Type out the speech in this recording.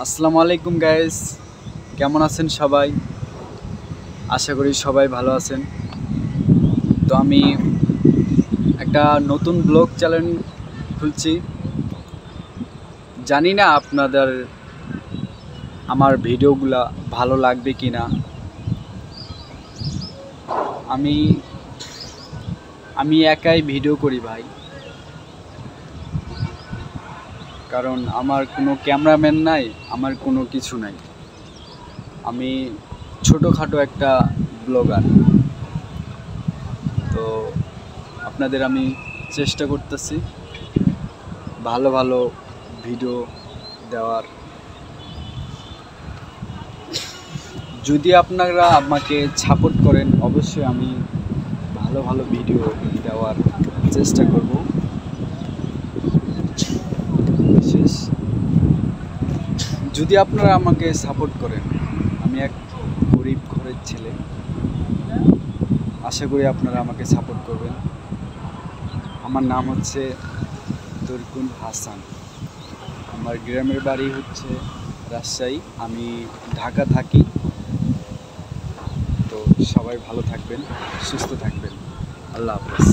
আসসালামু আলাইকুম গাইস, কেমন আছেন সবাই? আশা করি সবাই ভালো আছেন। তো আমি একটা নতুন ব্লগ চ্যানেল খুলছি। জানি না আপনাদের আমার ভিডিওগুলা ভালো লাগবে কি না। আমি আমি একাই ভিডিও করি ভাই, কারণ আমার কোনো ক্যামেরাম্যান নাই, আমার কোনো কিছু নাই। আমি ছোটোখাটো একটা ব্লগার। তো আপনাদের আমি চেষ্টা করতেছি ভালো ভালো ভিডিও দেওয়ার। যদি আপনারা আমাকে সাপোর্ট করেন, অবশ্যই আমি ভালো ভালো ভিডিও দেওয়ার চেষ্টা করব। বিশেষ যদি আপনারা আমাকে সাপোর্ট করেন, আমি এক গরিব ঘরের ছেলে, আশা করি আপনারা আমাকে সাপোর্ট করবেন। আমার নাম হচ্ছে তরিকুল হাসান। আমার গ্রামের বাড়ি হচ্ছে রাজশাহী, আমি ঢাকা থাকি। তো সবাই ভালো থাকবেন, সুস্থ থাকবেন। আল্লাহ হাফেজ।